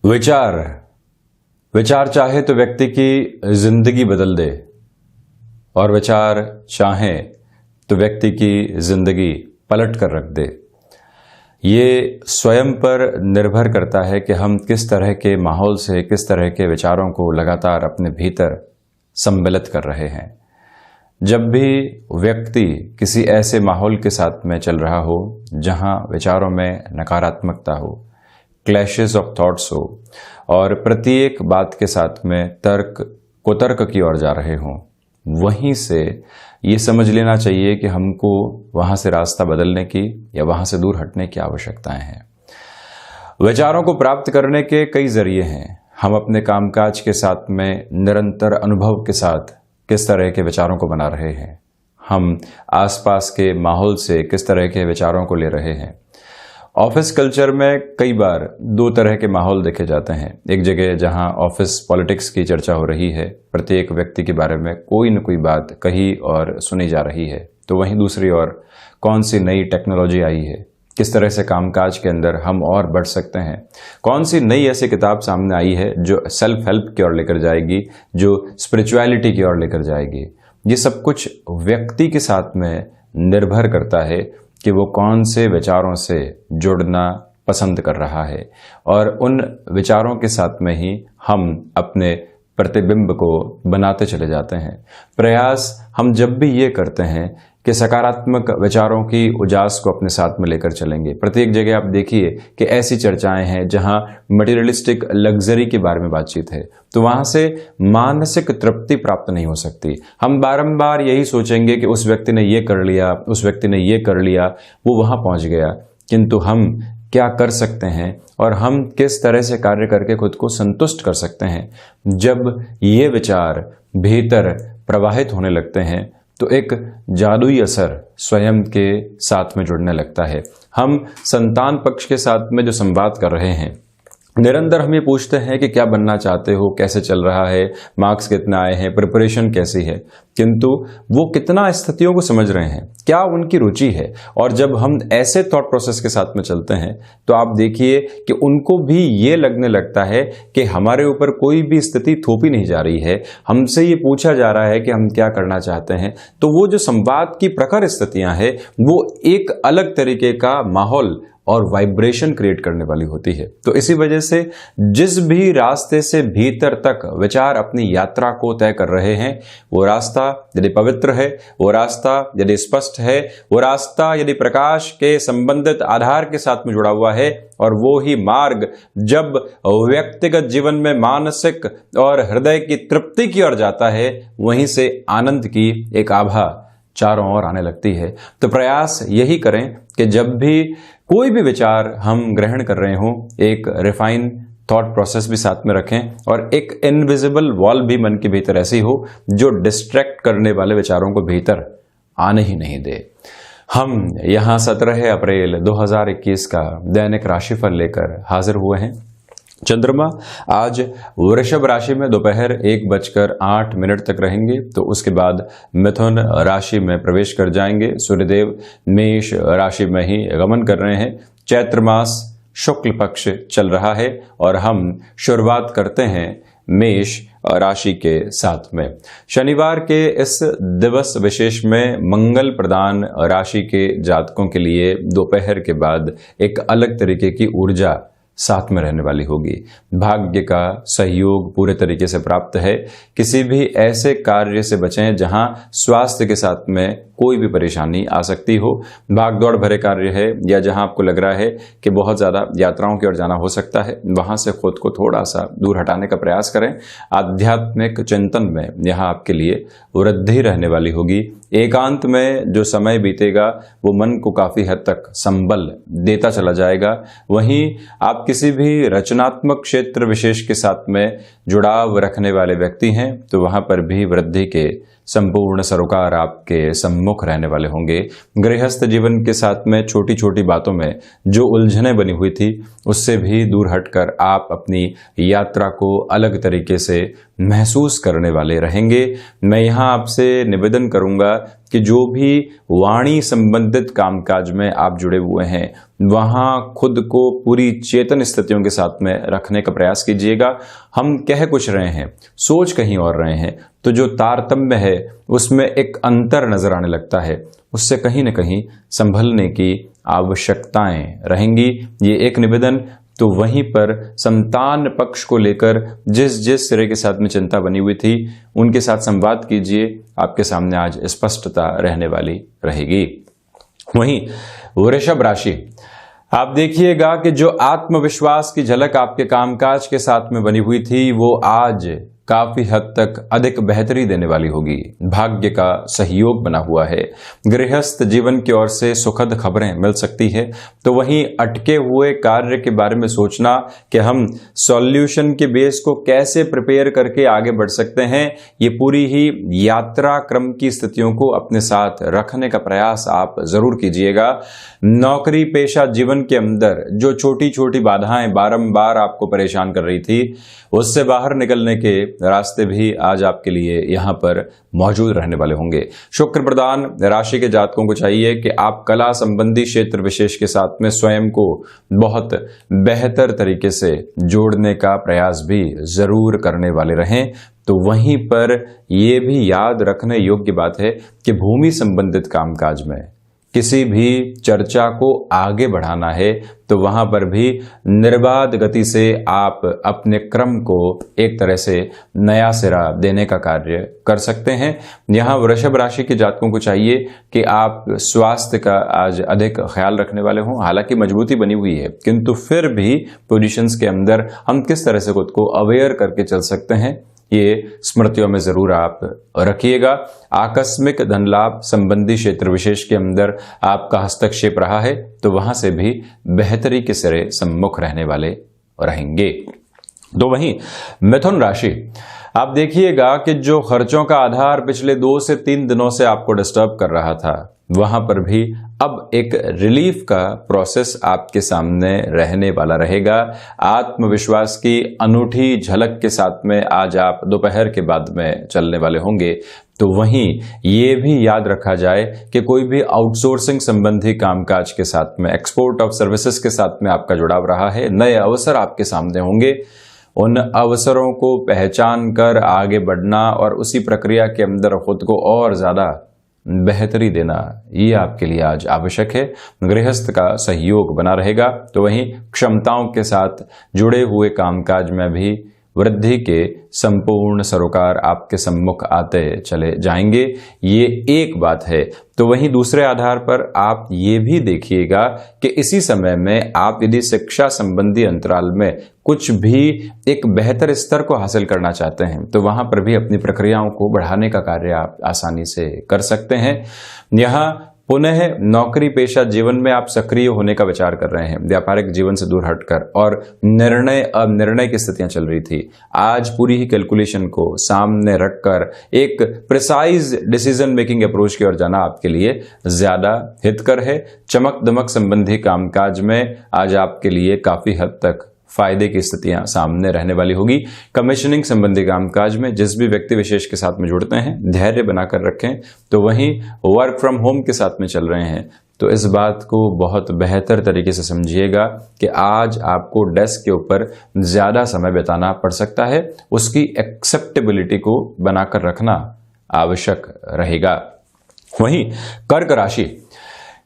विचार विचार चाहे तो व्यक्ति की जिंदगी बदल दे और विचार चाहे तो व्यक्ति की जिंदगी पलट कर रख दे। ये स्वयं पर निर्भर करता है कि हम किस तरह के माहौल से, किस तरह के विचारों को लगातार अपने भीतर सम्मिलित कर रहे हैं। जब भी व्यक्ति किसी ऐसे माहौल के साथ में चल रहा हो जहां विचारों में नकारात्मकता हो, क्लैशेस ऑफ थॉट्स हो और प्रत्येक बात के साथ में कुतर्क की ओर जा रहे हों, वहीं से ये समझ लेना चाहिए कि हमको वहां से रास्ता बदलने की या वहां से दूर हटने की आवश्यकताएं हैं। विचारों को प्राप्त करने के कई जरिए हैं। हम अपने कामकाज के साथ में निरंतर अनुभव के साथ किस तरह के विचारों को बना रहे हैं, हम आसपास के माहौल से किस तरह के विचारों को ले रहे हैं। ऑफिस कल्चर में कई बार दो तरह के माहौल देखे जाते हैं। एक जगह जहां ऑफिस पॉलिटिक्स की चर्चा हो रही है, प्रत्येक व्यक्ति के बारे में कोई न कोई बात कही और सुनी जा रही है, तो वहीं दूसरी ओर कौन सी नई टेक्नोलॉजी आई है, किस तरह से कामकाज के अंदर हम और बढ़ सकते हैं, कौन सी नई ऐसी किताब सामने आई है जो सेल्फ हेल्प की ओर लेकर जाएगी, जो स्पिरिचुअलिटी की ओर लेकर जाएगी। ये सब कुछ व्यक्ति के साथ में निर्भर करता है कि वो कौन से विचारों से जुड़ना पसंद कर रहा है और उन विचारों के साथ में ही हम अपने प्रतिबिंब को बनाते चले जाते हैं। प्रयास हम जब भी ये करते हैं कि सकारात्मक विचारों की उजास को अपने साथ में लेकर चलेंगे। प्रत्येक जगह आप देखिए कि ऐसी चर्चाएं हैं जहां मटेरियलिस्टिक लग्जरी के बारे में बातचीत है, तो वहां से मानसिक तृप्ति प्राप्त नहीं हो सकती। हम बारंबार यही सोचेंगे कि उस व्यक्ति ने ये कर लिया, उस व्यक्ति ने ये कर लिया, वो वहां पहुंच गया, किंतु हम क्या कर सकते हैं और हम किस तरह से कार्य करके खुद को संतुष्ट कर सकते हैं। जब ये विचार भीतर प्रवाहित होने लगते हैं तो एक जादुई असर स्वयं के साथ में जुड़ने लगता है। हम संतान पक्ष के साथ में जो संवाद कर रहे हैं, निरंतर हम ये पूछते हैं कि क्या बनना चाहते हो, कैसे चल रहा है, मार्क्स कितना आए हैं, प्रिपरेशन कैसी है, किंतु वो कितना स्थितियों को समझ रहे हैं, क्या उनकी रुचि है। और जब हम ऐसे थॉट प्रोसेस के साथ में चलते हैं तो आप देखिए कि उनको भी ये लगने लगता है कि हमारे ऊपर कोई भी स्थिति थोपी नहीं जा रही है, हमसे ये पूछा जा रहा है कि हम क्या करना चाहते हैं। तो वो जो संवाद की प्रखर स्थितियां हैं, वो एक अलग तरीके का माहौल और वाइब्रेशन क्रिएट करने वाली होती है। तो इसी वजह से जिस भी रास्ते से भीतर तक विचार अपनी यात्रा को तय कर रहे हैं, वो रास्ता यदि पवित्र है, वो रास्ता यदि स्पष्ट है, वो रास्ता यदि प्रकाश के संबंधित आधार के साथ में जुड़ा हुआ है, और वो ही मार्ग जब व्यक्तिगत जीवन में मानसिक और हृदय की तृप्ति की ओर जाता है, वहीं से आनंद की एक आभा चारों ओर आने लगती है। तो प्रयास यही करें कि जब भी कोई भी विचार हम ग्रहण कर रहे हों, एक रिफाइन थॉट प्रोसेस भी साथ में रखें और एक इनविजिबल वॉल भी मन के भीतर ऐसी हो जो डिस्ट्रैक्ट करने वाले विचारों को भीतर आने ही नहीं दे। हम यहाँ 17 अप्रैल 2021 का दैनिक राशिफल लेकर हाजिर हुए हैं। चंद्रमा आज वृषभ राशि में दोपहर 1:08 तक रहेंगे, तो उसके बाद मिथुन राशि में प्रवेश कर जाएंगे। सूर्यदेव मेष राशि में ही गमन कर रहे हैं। चैत्र मास शुक्ल पक्ष चल रहा है और हम शुरुआत करते हैं मेष राशि के साथ में। शनिवार के इस दिवस विशेष में मंगल प्रदान राशि के जातकों के लिए दोपहर के बाद एक अलग तरीके की ऊर्जा साथ में रहने वाली होगी। भाग्य का सहयोग पूरे तरीके से प्राप्त है। किसी भी ऐसे कार्य से बचें जहां स्वास्थ्य के साथ में कोई भी परेशानी आ सकती हो। भागदौड़ भरे कार्य है या जहां आपको लग रहा है कि बहुत ज्यादा यात्राओं की ओर जाना हो सकता है, वहां से खुद को थोड़ा सा दूर हटाने का प्रयास करें। आध्यात्मिक चिंतन में यहां आपके लिए वृद्धि रहने वाली होगी। एकांत में जो समय बीतेगा वो मन को काफी हद तक संबल देता चला जाएगा। वहीं आप किसी भी रचनात्मक क्षेत्र विशेष के साथ में जुड़ाव रखने वाले व्यक्ति हैं तो वहां पर भी वृद्धि के संपूर्ण सरोकार आपके सम्मुख रहने वाले होंगे। गृहस्थ जीवन के साथ में छोटी छोटी बातों में जो उलझनें बनी हुई थी उससे भी दूर हटकर आप अपनी यात्रा को अलग तरीके से महसूस करने वाले रहेंगे। मैं यहाँ आपसे निवेदन करूंगा कि जो भी वाणी संबंधित कामकाज में आप जुड़े हुए हैं वहां खुद को पूरी चेतन स्थितियों के साथ में रखने का प्रयास कीजिएगा। हम कह कुछ रहे हैं, सोच कहीं और रहे हैं, तो जो तारतम्य है उसमें एक अंतर नजर आने लगता है, उससे कहीं न कहीं संभलने की आवश्यकताएं रहेंगी। ये एक निवेदन। तो वहीं पर संतान पक्ष को लेकर जिस सिरे के साथ में चिंता बनी हुई थी उनके साथ संवाद कीजिए, आपके सामने आज स्पष्टता रहने वाली रहेगी। वहीं वृषभ राशि, आप देखिएगा कि जो आत्मविश्वास की झलक आपके कामकाज के साथ में बनी हुई थी वो आज काफी हद तक अधिक बेहतरी देने वाली होगी। भाग्य का सहयोग बना हुआ है। गृहस्थ जीवन की ओर से सुखद खबरें मिल सकती है। तो वहीं अटके हुए कार्य के बारे में सोचना कि हम सॉल्यूशन के बेस को कैसे प्रिपेयर करके आगे बढ़ सकते हैं, ये पूरी ही यात्रा क्रम की स्थितियों को अपने साथ रखने का प्रयास आप जरूर कीजिएगा। नौकरी पेशा जीवन के अंदर जो छोटी छोटी बाधाएं बारंबार आपको परेशान कर रही थी उससे बाहर निकलने के रास्ते भी आज आपके लिए यहां पर मौजूद रहने वाले होंगे। शुक्र प्रधान राशि के जातकों को चाहिए कि आप कला संबंधी क्षेत्र विशेष के साथ में स्वयं को बहुत बेहतर तरीके से जोड़ने का प्रयास भी जरूर करने वाले रहें। तो वहीं पर यह भी याद रखने योग्य बात है कि भूमि संबंधित कामकाज में किसी भी चर्चा को आगे बढ़ाना है तो वहां पर भी निर्बाध गति से आप अपने क्रम को एक तरह से नया सिरा देने का कार्य कर सकते हैं। यहां वृषभ राशि के जातकों को चाहिए कि आप स्वास्थ्य का आज अधिक ख्याल रखने वाले हों। हालांकि मजबूती बनी हुई है किंतु फिर भी पोजीशंस के अंदर हम किस तरह से खुद को अवेयर करके चल सकते हैं ये स्मृतियों में जरूर आप रखिएगा। आकस्मिक धन लाभ संबंधी क्षेत्र विशेष के अंदर आपका हस्तक्षेप रहा है तो वहां से भी बेहतरी के सिरे सम्मुख रहने वाले रहेंगे। तो वहीं मिथुन राशि, आप देखिएगा कि जो खर्चों का आधार पिछले 2 से 3 दिनों से आपको डिस्टर्ब कर रहा था वहां पर भी अब एक रिलीफ का प्रोसेस आपके सामने रहने वाला रहेगा। आत्मविश्वास की अनूठी झलक के साथ में आज आप दोपहर के बाद में चलने वाले होंगे। तो वहीं ये भी याद रखा जाए कि कोई भी आउटसोर्सिंग संबंधी कामकाज के साथ में, एक्सपोर्ट ऑफ सर्विसेज के साथ में आपका जुड़ाव रहा है। नए अवसर आपके सामने होंगे। उन अवसरों को पहचान कर आगे बढ़ना और उसी प्रक्रिया के अंदर खुद को और ज्यादा बेहतरी देना ये आपके लिए आज आवश्यक है। गृहस्थ का सहयोग बना रहेगा। तो वहीं क्षमताओं के साथ जुड़े हुए कामकाज में भी वृद्धि के संपूर्ण सरोकार आपके सम्मुख आते चले जाएंगे। ये एक बात है। तो वहीं दूसरे आधार पर आप ये भी देखिएगा कि इसी समय में आप यदि शिक्षा संबंधी अंतराल में कुछ भी एक बेहतर स्तर को हासिल करना चाहते हैं तो वहां पर भी अपनी प्रक्रियाओं को बढ़ाने का कार्य आप आसानी से कर सकते हैं। यहाँ पुनः नौकरी पेशा जीवन में आप सक्रिय होने का विचार कर रहे हैं, व्यापारिक जीवन से दूर हटकर, और निर्णय की स्थितियां चल रही थी। आज पूरी ही कैलकुलेशन को सामने रखकर एक प्रिसाइज डिसीजन मेकिंग अप्रोच की ओर जाना आपके लिए ज्यादा हितकर है। चमक दमक संबंधी कामकाज में आज आपके लिए काफी हद तक फायदे की स्थितियां सामने रहने वाली होगी। कमीशनिंग संबंधी कामकाज में जिस भी व्यक्ति विशेष के साथ में जुड़ते हैं धैर्य बनाकर रखें। तो वहीं वर्क फ्रॉम होम के साथ में चल रहे हैं तो इस बात को बहुत बेहतर तरीके से समझिएगा कि आज आपको डेस्क के ऊपर ज्यादा समय बिताना पड़ सकता है। उसकी एक्सेप्टेबिलिटी को बनाकर रखना आवश्यक रहेगा। वहीं कर्क राशि,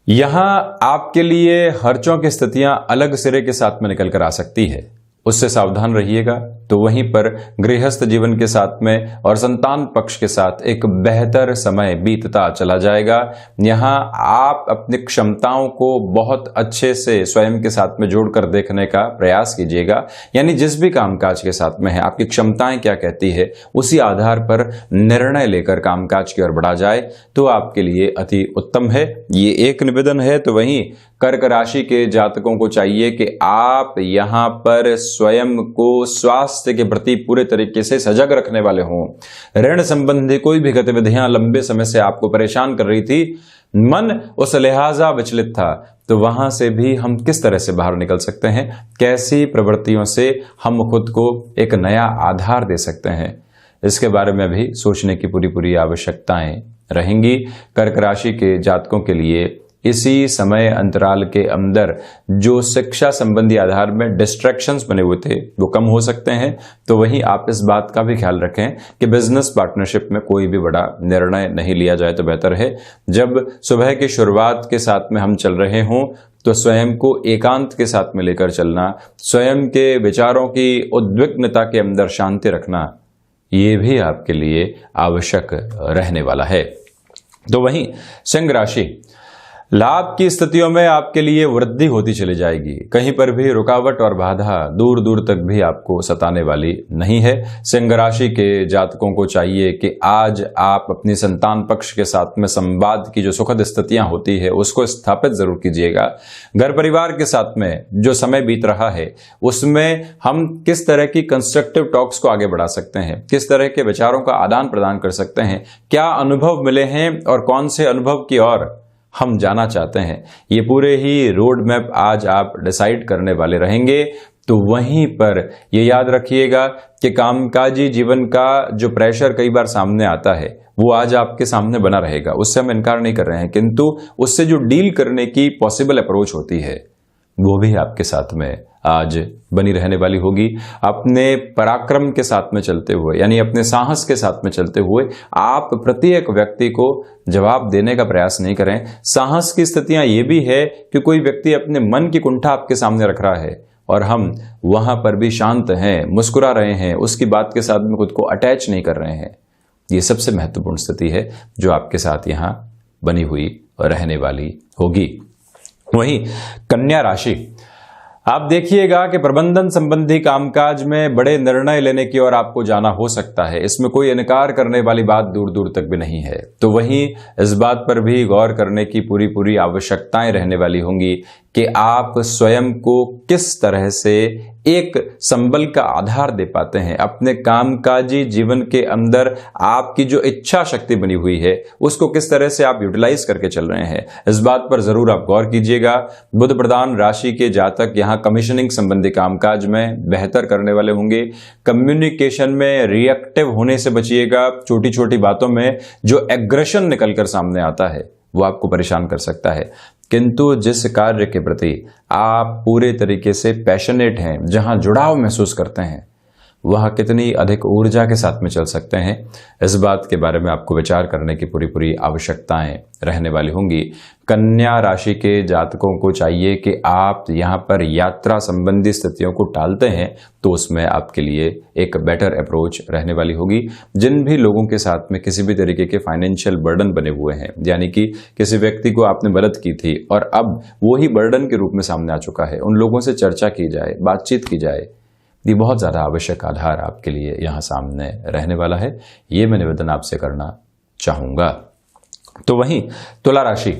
यहां आपके लिए खर्चों की स्थितियां अलग सिरे के साथ में निकल कर आ सकती है, उससे सावधान रहिएगा। तो वहीं पर गृहस्थ जीवन के साथ में और संतान पक्ष के साथ एक बेहतर समय बीतता चला जाएगा। यहां आप अपनी क्षमताओं को बहुत अच्छे से स्वयं के साथ में जोड़कर देखने का प्रयास कीजिएगा। यानी जिस भी कामकाज के साथ में है आपकी क्षमताएं क्या कहती है उसी आधार पर निर्णय लेकर कामकाज की ओर बढ़ा जाए तो आपके लिए अति उत्तम है। ये एक निवेदन है। तो वहीं कर्क राशि के जातकों को चाहिए कि आप यहां पर स्वयं को स्वास्थ्य के प्रति पूरे तरीके से सजग रखने वाले हों। ऋण संबंधी कोई भी गतिविधियां लंबे समय से आपको परेशान कर रही थी, मन उस लिहाजा विचलित था, तो वहां से भी हम किस तरह से बाहर निकल सकते हैं, कैसी प्रवृत्तियों से हम खुद को एक नया आधार दे सकते हैं। इसके बारे में भी सोचने की पूरी आवश्यकताएं रहेंगी। कर्क राशि के जातकों के लिए इसी समय अंतराल के अंदर जो शिक्षा संबंधी आधार में डिस्ट्रैक्शंस बने हुए थे वो कम हो सकते हैं। तो वहीं आप इस बात का भी ख्याल रखें कि बिजनेस पार्टनरशिप में कोई भी बड़ा निर्णय नहीं लिया जाए तो बेहतर है। जब सुबह की शुरुआत के साथ में हम चल रहे हों तो स्वयं को एकांत के साथ में लेकर चलना, स्वयं के विचारों की उद्विग्नता के अंदर शांति रखना, ये भी आपके लिए आवश्यक रहने वाला है। तो वहीं सिंह राशि, लाभ की स्थितियों में आपके लिए वृद्धि होती चली जाएगी। कहीं पर भी रुकावट और बाधा दूर दूर तक भी आपको सताने वाली नहीं है। सिंह राशि के जातकों को चाहिए कि आज आप अपनी संतान पक्ष के साथ में संवाद की जो सुखद स्थितियां होती है उसको स्थापित जरूर कीजिएगा। घर परिवार के साथ में जो समय बीत रहा है उसमें हम किस तरह की कंस्ट्रक्टिव टॉक्स को आगे बढ़ा सकते हैं, किस तरह के विचारों का आदान प्रदान कर सकते हैं, क्या अनुभव मिले हैं और कौन से अनुभव की ओर हम जाना चाहते हैं, ये पूरे ही रोड मैप आज आप डिसाइड करने वाले रहेंगे। तो वहीं पर ये याद रखिएगा कि कामकाजी जीवन का जो प्रेशर कई बार सामने आता है वो आज आपके सामने बना रहेगा, उससे हम इनकार नहीं कर रहे हैं, किंतु उससे जो डील करने की पॉसिबल अप्रोच होती है वो भी आपके साथ में आज बनी रहने वाली होगी। अपने पराक्रम के साथ में चलते हुए, यानी अपने साहस के साथ में चलते हुए आप प्रत्येक व्यक्ति को जवाब देने का प्रयास नहीं करें। साहस की स्थितियां ये भी है कि कोई व्यक्ति अपने मन की कुंठा आपके सामने रख रहा है और हम वहां पर भी शांत हैं, मुस्कुरा रहे हैं, उसकी बात के साथ में खुद को अटैच नहीं कर रहे हैं। ये सबसे महत्वपूर्ण स्थिति है जो आपके साथ यहां बनी हुई और रहने वाली होगी। वहीं कन्या राशि, आप देखिएगा कि प्रबंधन संबंधी कामकाज में बड़े निर्णय लेने की ओर आपको जाना हो सकता है, इसमें कोई इनकार करने वाली बात दूर दूर तक भी नहीं है। तो वहीं इस बात पर भी गौर करने की पूरी आवश्यकताएं रहने वाली होंगी कि आप स्वयं को किस तरह से एक संबल का आधार दे पाते हैं। अपने कामकाजी जीवन के अंदर आपकी जो इच्छा शक्ति बनी हुई है उसको किस तरह से आप यूटिलाइज करके चल रहे हैं, इस बात पर जरूर आप गौर कीजिएगा। बुध प्रधान राशि के जातक यहां कमीशनिंग संबंधी कामकाज में बेहतर करने वाले होंगे। कम्युनिकेशन में रिएक्टिव होने से बचिएगा। छोटी छोटी बातों में जो एग्रेशन निकलकर सामने आता है वो आपको परेशान कर सकता है, किंतु जिस कार्य के प्रति आप पूरे तरीके से पैशनेट हैं, जहां जुड़ाव महसूस करते हैं, वह कितनी अधिक ऊर्जा के साथ में चल सकते हैं, इस बात के बारे में आपको विचार करने की पूरी आवश्यकताएं रहने वाली होंगी। कन्या राशि के जातकों को चाहिए कि आप यहां पर यात्रा संबंधी स्थितियों को टालते हैं तो उसमें आपके लिए एक बेटर अप्रोच रहने वाली होगी। जिन भी लोगों के साथ में किसी भी तरीके के फाइनेंशियल बर्डन बने हुए हैं, यानी कि किसी व्यक्ति को आपने मदद की थी और अब वो ही बर्डन के रूप में सामने आ चुका है, उन लोगों से चर्चा की जाए, बातचीत की जाए। ये बहुत ज़्यादा आवश्यक आधार आपके लिए यहाँ सामने रहने वाला है, ये मैं निवेदन आपसे करना चाहूँगा। तो वहीं तुला राशि,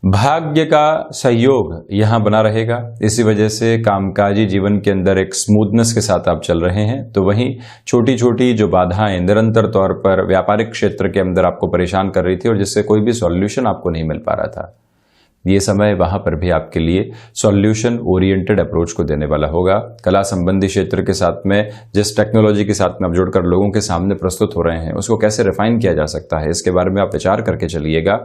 भाग्य का सहयोग यहाँ बना रहेगा, इसी वजह से कामकाजी जीवन के अंदर एक स्मूथनेस के साथ आप चल रहे हैं। तो वहीं छोटी छोटी जो बाधाएं निरंतर तौर पर व्यापारिक क्षेत्र के अंदर आपको परेशान कर रही थी और जिससे कोई भी सॉल्यूशन आपको नहीं मिल पा रहा था, ये समय वहां पर भी आपके लिए सॉल्यूशन ओरिएंटेड अप्रोच को देने वाला होगा। कला संबंधी क्षेत्र के साथ में जिस टेक्नोलॉजी के साथ में आप जुड़कर लोगों के सामने प्रस्तुत हो रहे हैं उसको कैसे रिफाइन किया जा सकता है, इसके बारे में आप विचार करके चलिएगा।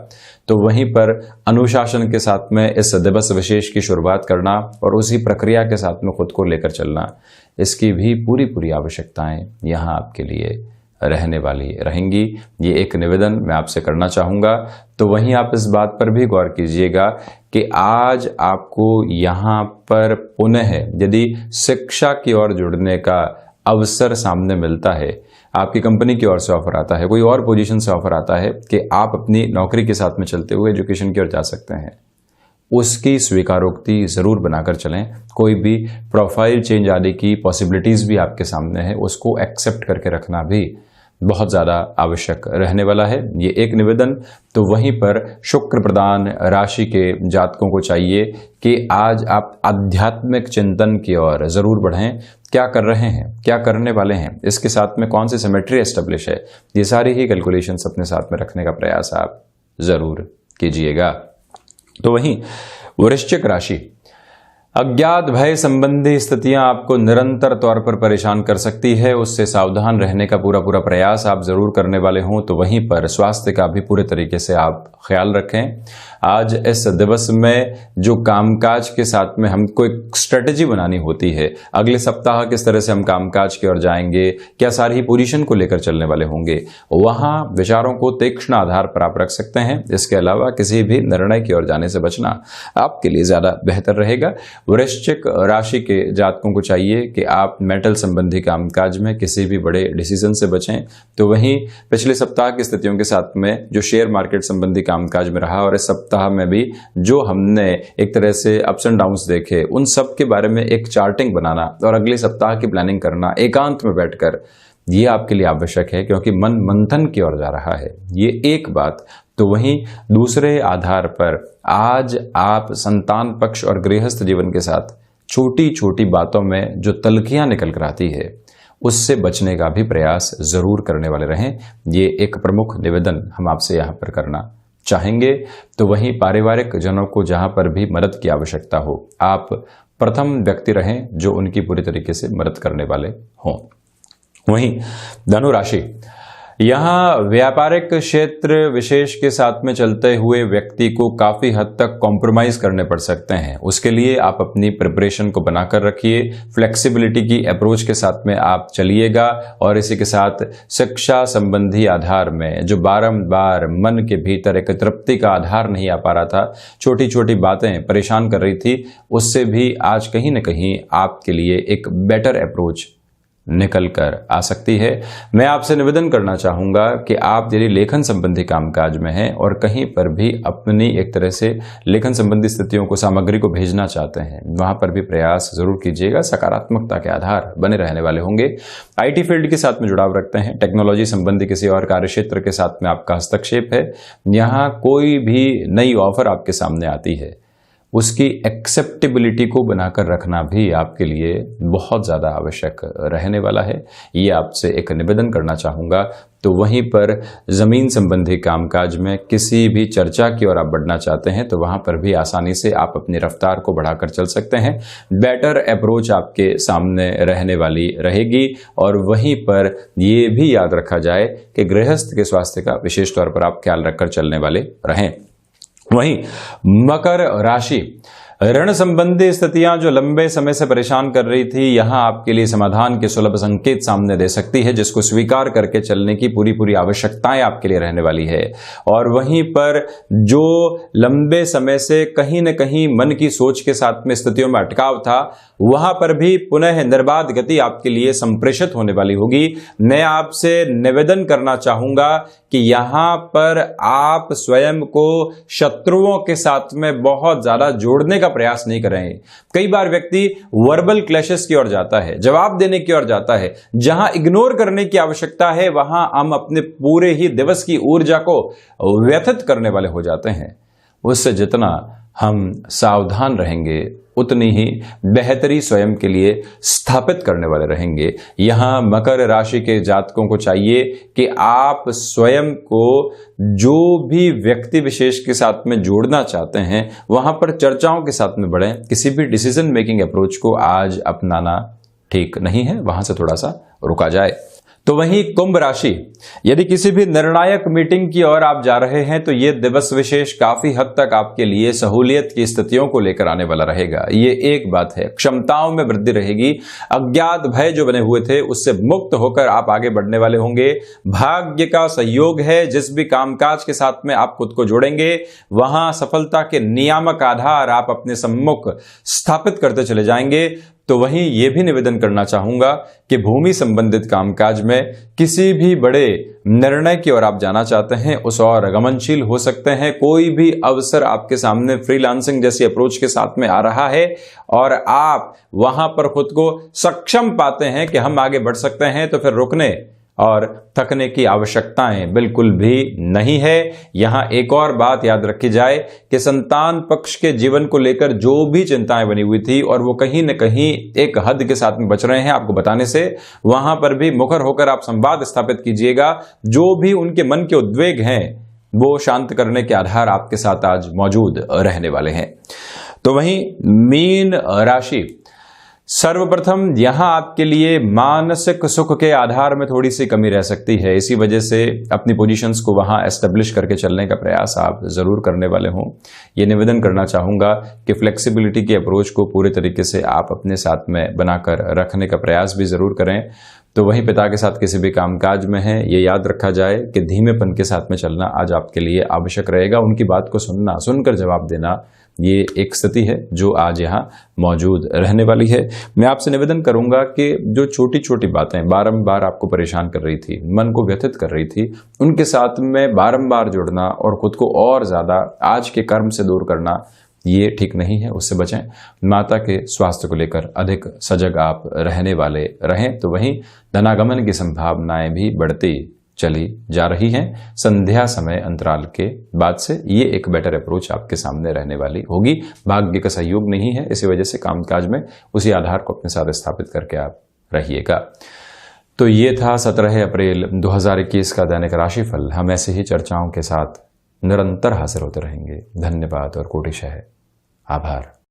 तो वहीं पर अनुशासन के साथ में इस दिवस विशेष की शुरुआत करना और उसी प्रक्रिया के साथ में खुद को लेकर चलना, इसकी भी पूरी आवश्यकताएं यहाँ आपके लिए रहने वाली रहेंगी। ये एक निवेदन मैं आपसे करना चाहूँगा। तो वहीं आप इस बात पर भी गौर कीजिएगा कि आज आपको यहाँ पर पुनः यदि शिक्षा की ओर जुड़ने का अवसर सामने मिलता है, आपकी कंपनी की ओर से ऑफर आता है, कोई और पोजीशन से ऑफर आता है कि आप अपनी नौकरी के साथ में चलते हुए एजुकेशन की ओर जा सकते हैं, उसकी स्वीकारोक्ति जरूर बनाकर चलें। कोई भी प्रोफाइल चेंज आदि की पॉसिबिलिटीज भी आपके सामने है, उसको एक्सेप्ट करके रखना भी बहुत ज़्यादा आवश्यक रहने वाला है, ये एक निवेदन। तो वहीं पर शुक्र प्रधान राशि के जातकों को चाहिए कि आज आप आध्यात्मिक चिंतन की ओर जरूर बढ़ें। क्या कर रहे हैं, क्या करने वाले हैं, इसके साथ में कौन सी सिमेट्री एस्टेब्लिश है, ये सारी ही कैलकुलेशंस अपने साथ में रखने का प्रयास आप जरूर कीजिएगा। तो वहीं वृश्चिक राशि, अज्ञात भय संबंधी स्थितियां आपको निरंतर तौर पर परेशान कर सकती है, उससे सावधान रहने का पूरा प्रयास आप जरूर करने वाले हों। तो वहीं पर स्वास्थ्य का भी पूरे तरीके से आप ख्याल रखें। आज इस दिवस में जो कामकाज के साथ में हमको एक स्ट्रेटेजी बनानी होती है, अगले सप्ताह किस तरह से हम कामकाज की ओर जाएंगे, क्या सारी पोजीशन को लेकर चलने वाले होंगे, वहां विचारों को तीक्ष्ण आधार पर आप रख सकते हैं। इसके अलावा किसी भी निर्णय की ओर जाने से बचना आपके लिए ज्यादा बेहतर रहेगा। वृश्चिक राशि के जातकों को चाहिए कि आप मेटल संबंधी कामकाज में किसी भी बड़े डिसीजन से बचें। तो वहीं पिछले सप्ताह की स्थितियों के साथ में जो शेयर मार्केट संबंधी कामकाज में रहा और इस सप्ताह में भी जो हमने एक तरह से अप्स एंड डाउन्स देखे, उन सब के बारे में एक चार्टिंग बनाना और अगले सप्ताह की प्लानिंग करना एकांत में बैठकर, ये आपके लिए आवश्यक है, क्योंकि मन मंथन की ओर जा रहा है। ये एक बात। तो वहीं दूसरे आधार पर आज आप संतान पक्ष और गृहस्थ जीवन के साथ छोटी छोटी बातों में जो तल्खियां निकल कर आती है, उससे बचने का भी प्रयास जरूर करने वाले रहें। ये एक प्रमुख निवेदन हम आपसे यहाँ पर करना चाहेंगे। तो वहीं पारिवारिक जनों को जहां पर भी मदद की आवश्यकता हो, आप प्रथम व्यक्ति रहें जो उनकी पूरी तरीके से मदद करने वाले हों। वहीं धनु राशि, यहाँ व्यापारिक क्षेत्र विशेष के साथ में चलते हुए व्यक्ति को काफी हद तक कॉम्प्रोमाइज करने पड़ सकते हैं। उसके लिए आप अपनी प्रिपरेशन को बनाकर रखिए, फ्लेक्सिबिलिटी की अप्रोच के साथ में आप चलिएगा। और इसी के साथ शिक्षा संबंधी आधार में जो बारंबार मन के भीतर एक तृप्ति का आधार नहीं आ पा रहा था, छोटी छोटी बातें परेशान कर रही थी, उससे भी आज कहीं न कहीं आपके लिए एक बेटर अप्रोच निकल कर आ सकती है। मैं आपसे निवेदन करना चाहूंगा कि आप यदि लेखन संबंधी कामकाज में हैं और कहीं पर भी अपनी एक तरह से लेखन संबंधी स्थितियों को, सामग्री को भेजना चाहते हैं, वहां पर भी प्रयास जरूर कीजिएगा। सकारात्मकता के आधार बने रहने वाले होंगे। आईटी फील्ड के साथ में जुड़ाव रखते हैं, टेक्नोलॉजी संबंधी किसी और कार्य क्षेत्र के साथ में आपका हस्तक्षेप है, यहाँ कोई भी नई ऑफर आपके सामने आती है, उसकी एक्सेप्टेबिलिटी को बनाकर रखना भी आपके लिए बहुत ज़्यादा आवश्यक रहने वाला है। ये आपसे एक निवेदन करना चाहूँगा। तो वहीं पर ज़मीन संबंधी कामकाज में किसी भी चर्चा की ओर आप बढ़ना चाहते हैं, तो वहाँ पर भी आसानी से आप अपनी रफ्तार को बढ़ाकर चल सकते हैं। बेटर अप्रोच आपके सामने रहने वाली रहेगी। और वहीं पर ये भी याद रखा जाए कि गृहस्थ के स्वास्थ्य का विशेष तौर पर आप ख्याल रखकर चलने वाले रहें। वहीं मकर राशि, ऋण संबंधी स्थितियां जो लंबे समय से परेशान कर रही थी, यहां आपके लिए समाधान के सुलभ संकेत सामने दे सकती है, जिसको स्वीकार करके चलने की पूरी आवश्यकताएं आपके लिए रहने वाली है। और वहीं पर जो लंबे समय से कहीं न कहीं मन की सोच के साथ में स्थितियों में अटकाव था, वहां पर भी पुनः निर्बाध गति आपके लिए संप्रेषित होने वाली होगी। मैं आपसे निवेदन करना चाहूंगा कि यहां पर आप स्वयं को शत्रुओं के साथ में बहुत ज्यादा जोड़ने का प्रयास नहीं करें। कई बार व्यक्ति वर्बल क्लैशेस की ओर जाता है, जवाब देने की ओर जाता है, जहां इग्नोर करने की आवश्यकता है वहां हम अपने पूरे ही दिवस की ऊर्जा को व्यथित करने वाले हो जाते हैं। उससे जितना हम सावधान रहेंगे, उतनी ही बेहतरी स्वयं के लिए स्थापित करने वाले रहेंगे। यहां मकर राशि के जातकों को चाहिए कि आप स्वयं को जो भी व्यक्ति विशेष के साथ में जोड़ना चाहते हैं, वहां पर चर्चाओं के साथ में बढ़ें। किसी भी डिसीजन मेकिंग अप्रोच को आज अपनाना ठीक नहीं है, वहां से थोड़ा सा रुका जाए। तो वहीं कुंभ राशि, यदि किसी भी निर्णायक मीटिंग की ओर आप जा रहे हैं, तो यह दिवस विशेष काफी हद तक आपके लिए सहूलियत की स्थितियों को लेकर आने वाला रहेगा। ये एक बात है। क्षमताओं में वृद्धि रहेगी। अज्ञात भय जो बने हुए थे, उससे मुक्त होकर आप आगे बढ़ने वाले होंगे। भाग्य का सहयोग है। जिस भी कामकाज के साथ में आप खुद को जोड़ेंगे, वहां सफलता के नियामक आधार आप अपने सम्मुख स्थापित करते चले जाएंगे। तो वहीं ये भी निवेदन करना चाहूंगा कि भूमि संबंधित कामकाज में किसी भी बड़े निर्णय की ओर आप जाना चाहते हैं, उस और गमनशील हो सकते हैं। कोई भी अवसर आपके सामने फ्रीलांसिंग जैसी अप्रोच के साथ में आ रहा है और आप वहां पर खुद को सक्षम पाते हैं कि हम आगे बढ़ सकते हैं, तो फिर रुकने और थकने की आवश्यकताएं बिल्कुल भी नहीं है। यहां एक और बात याद रखी जाए कि संतान पक्ष के जीवन को लेकर जो भी चिंताएं बनी हुई थी और वो कहीं न कहीं एक हद के साथ में बच रहे हैं आपको बताने से, वहां पर भी मुखर होकर आप संवाद स्थापित कीजिएगा। जो भी उनके मन के उद्वेग हैं, वो शांत करने के आधार आपके साथ आज मौजूद रहने वाले हैं। तो वहीं मीन राशि, सर्वप्रथम यहां आपके लिए मानसिक सुख के आधार में थोड़ी सी कमी रह सकती है। इसी वजह से अपनी पोजीशंस को वहां एस्टेब्लिश करके चलने का प्रयास आप जरूर करने वाले हों। ये निवेदन करना चाहूंगा कि फ्लेक्सिबिलिटी की अप्रोच को पूरे तरीके से आप अपने साथ में बनाकर रखने का प्रयास भी जरूर करें। तो वहीं पिता के साथ किसी भी कामकाज में है, ये याद रखा जाए कि धीमेपन के साथ में चलना आज आपके लिए आवश्यक रहेगा। उनकी बात को सुनना, सुनकर जवाब देना, ये एक स्थिति है जो आज यहाँ मौजूद रहने वाली है। मैं आपसे निवेदन करूंगा कि जो छोटी छोटी बातें बारंबार आपको परेशान कर रही थी, मन को व्यथित कर रही थी, उनके साथ में बारंबार जुड़ना और खुद को और ज्यादा आज के कर्म से दूर करना, ये ठीक नहीं है, उससे बचें। माता के स्वास्थ्य को लेकर अधिक सजग आप रहने वाले रहें। तो वहीं धनागमन की संभावनाएं भी बढ़ती चली जा रही हैं। संध्या समय अंतराल के बाद से ये एक बेटर अप्रोच आपके सामने रहने वाली होगी। भाग्य का सहयोग नहीं है, इसी वजह से कामकाज में उसी आधार को अपने साथ स्थापित करके आप रहिएगा। तो ये था 17 अप्रैल 2021 का दैनिक राशिफल। हम ऐसे ही चर्चाओं के साथ निरंतर हाजिर होते रहेंगे। धन्यवाद और कोटिशः आभार।